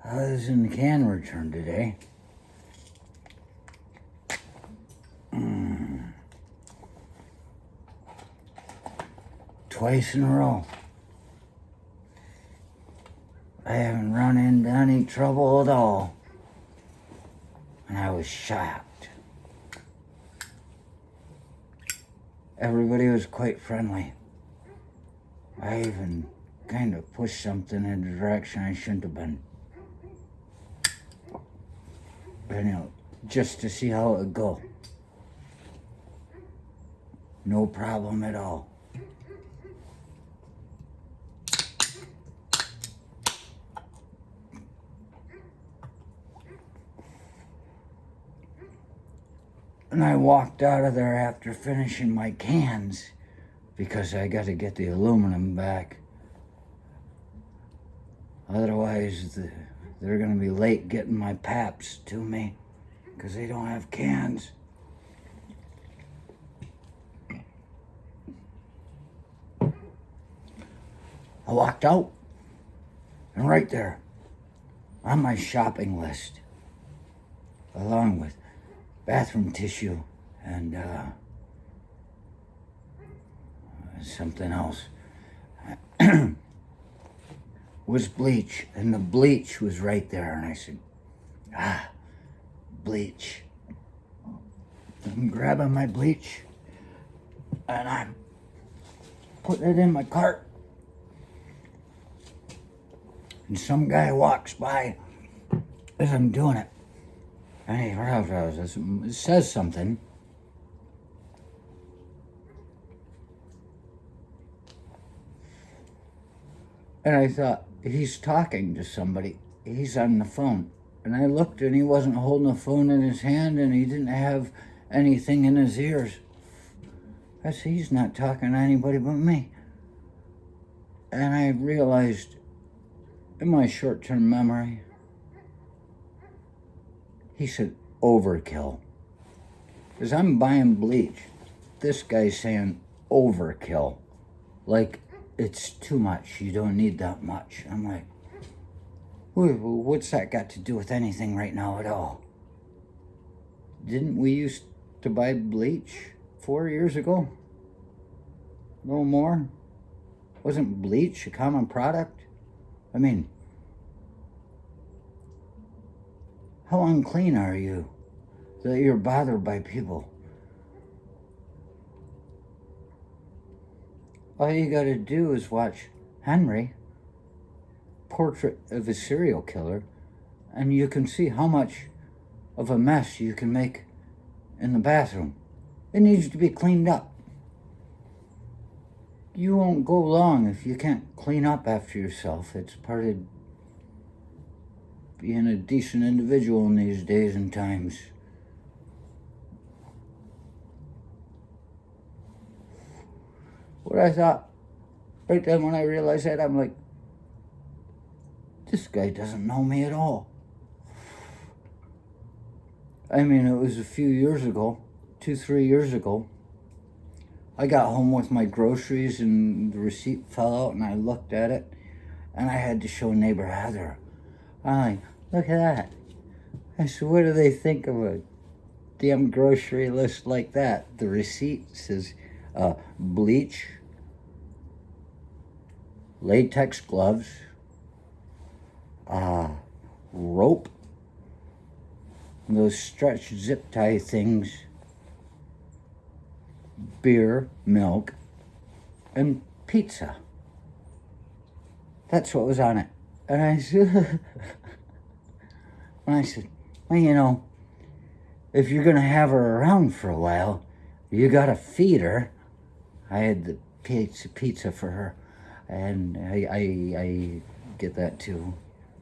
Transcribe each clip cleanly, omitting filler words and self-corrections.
I was in the can return today. Twice in a row. I haven't run into any trouble at all. And I was shocked. Everybody was quite friendly. I even kind of pushed something in a direction I shouldn't have been. Just to see how it would go. No problem at all. And I walked out of there after finishing my cans because I got to get the aluminum back. Otherwise, they're going to be late getting my paps to me because they don't have cans. I walked out, and right there, on my shopping list, along with bathroom tissue and something else, was bleach, and the bleach was right there, and I said, bleach. I'm grabbing my bleach, and I'm putting it in my cart. And some guy walks by as I'm doing it. And he says something. And I thought, he's talking to somebody. He's on the phone. And I looked and he wasn't holding a phone in his hand and he didn't have anything in his ears. I said, he's not talking to anybody but me. And I realized, in my short-term memory, he said, overkill. Because I'm buying bleach. This guy's saying overkill. Like, it's too much. You don't need that much. I'm like, what's that got to do with anything right now at all? Didn't we used to buy bleach 4 years ago? No more? Wasn't bleach a common product? I mean, how unclean are you that you're bothered by people? All you gotta do is watch Henry, Portrait of a Serial Killer, and you can see how much of a mess you can make in the bathroom. It needs to be cleaned up. You won't go long if you can't clean up after yourself. It's part of being a decent individual in these days and times. What I thought, right then when I realized that, I'm like, this guy doesn't know me at all. I mean, it was a few years ago, 2-3 years ago. I got home with my groceries and the receipt fell out and I looked at it and I had to show neighbor Heather. I'm like, look at that. I said, what do they think of a damn grocery list like that? The receipt says bleach, latex gloves, rope, those stretch zip tie things, beer, milk, and pizza. That's what was on it. And I said, well, if you're going to have her around for a while, you got to feed her. I had the pizza for her, and I get that too.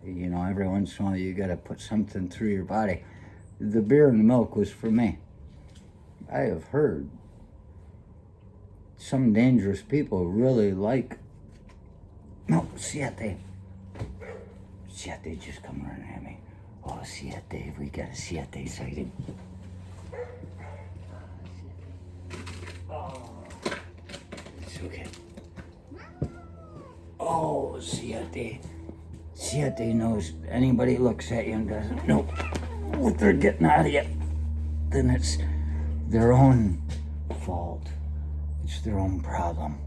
Every once in a while you got to put something through your body. The beer and the milk was for me. I have heard some dangerous people really like... No, siete. Siete just come running at me. Oh, siete, we got a siete sighting. Oh, it's okay. Oh, siete. Shit, he knows anybody looks at you and doesn't know what they're getting out of you, then it's their own fault. It's their own problem.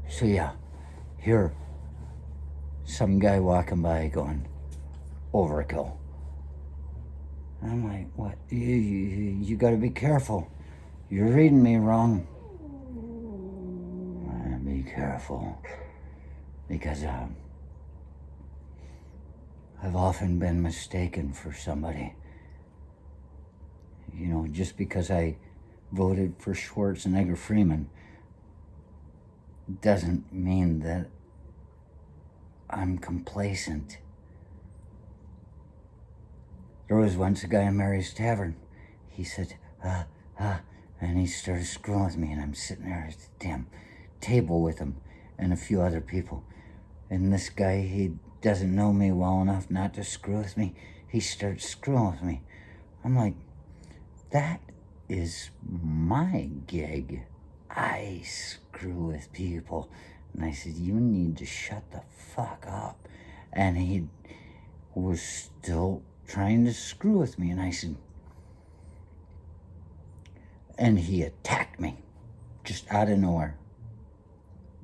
So yeah, here, some guy walking by going, overkill. I'm like, what? You gotta be careful. You're reading me wrong. Be careful. Because I've often been mistaken for somebody. You know, just because I voted for Schwarzenegger Freeman doesn't mean that I'm complacent. There was once a guy in Mary's Tavern. He said, and he started screwing with me, and I'm sitting there at the damn table with him and a few other people. And this guy, he doesn't know me well enough not to screw with me. He starts screwing with me. I'm like, that is my gig. I screw with people. And I said, you need to shut the fuck up. And he was still trying to screw with me. And I said, and he attacked me just out of nowhere,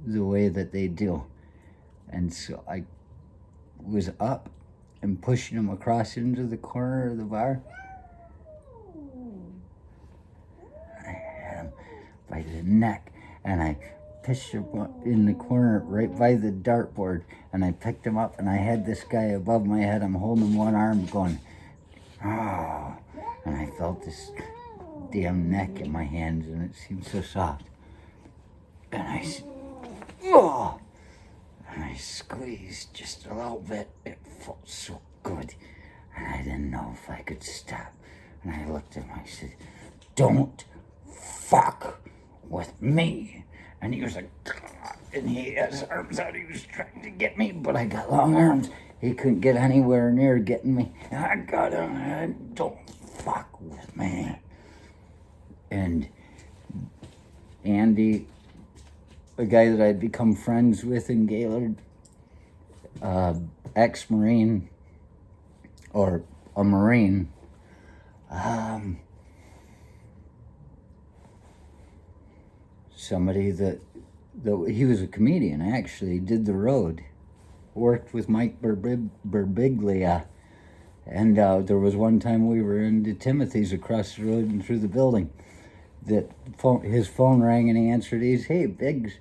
the way that they do. And so I was up and pushing him across into the corner of the bar. I had him by the neck, and I pushed him in the corner right by the dartboard, and I picked him up, and I had this guy above my head. I'm holding one arm going, oh, and I felt this damn neck in my hands, and it seemed so soft. And I said, oh, and I squeezed just a little bit. It felt so good, and I didn't know if I could stop. And I looked at him, I said, don't fuck with me. And he was like, and he had his arms out. He was trying to get me, but I got long arms. He couldn't get anywhere near getting me. And I got him, and don't fuck with me. And Andy, a guy that I'd become friends with in Gaylord, ex-Marine, or a Marine, somebody that he was a comedian, actually, did the road, worked with Mike Birbiglia, and there was one time we were in the Timothy's across the road and through the building, that his phone rang and he answered. He's, hey, Biggs.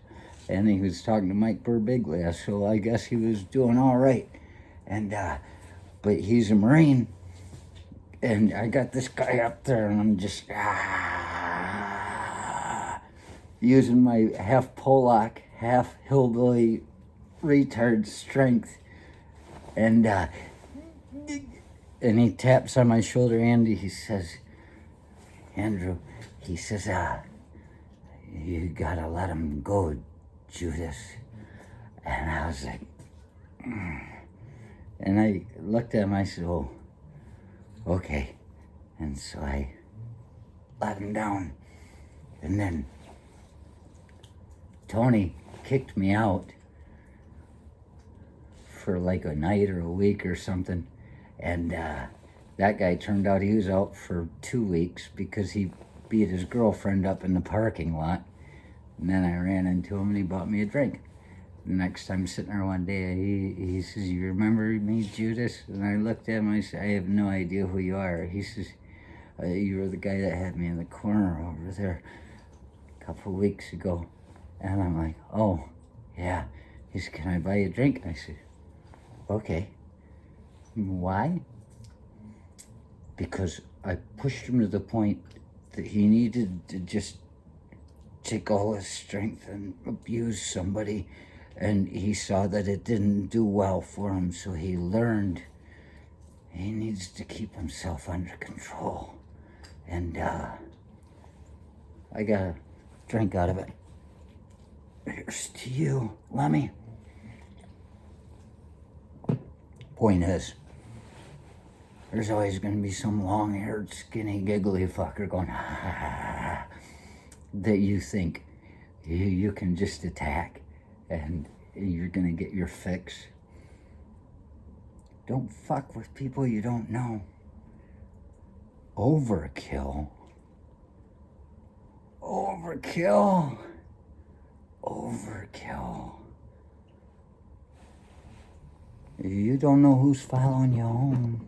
And he was talking to Mike Birbiglia, so I guess he was doing all right. And but he's a Marine, and I got this guy up there, and I'm just using my half Polak, half hillbilly retard strength, and he taps on my shoulder. Andy, he says, Andrew, he says, you gotta let him go, Judas. And I was like, and I looked at him, I said, oh, okay. And so I let him down. And then Tony kicked me out for like a night or a week or something. And that guy turned out he was out for 2 weeks because he beat his girlfriend up in the parking lot. And then I ran into him and he bought me a drink. The next time sitting there one day, he says, you remember me, Judas? And I looked at him, I said, I have no idea who you are. He says, you were the guy that had me in the corner over there a couple of weeks ago. And I'm like, oh, yeah. He said, can I buy you a drink? I said, okay. Why? Because I pushed him to the point that he needed to just take all his strength and abuse somebody, and he saw that it didn't do well for him, so he learned he needs to keep himself under control. And I got a drink out of it. Here's to you, Lemmy. Point is, there's always going to be some long-haired, skinny, giggly fucker going, that you think you can just attack and you're going to get your fix. Don't fuck with people you don't know. Overkill. Overkill. Overkill. You don't know who's following you home.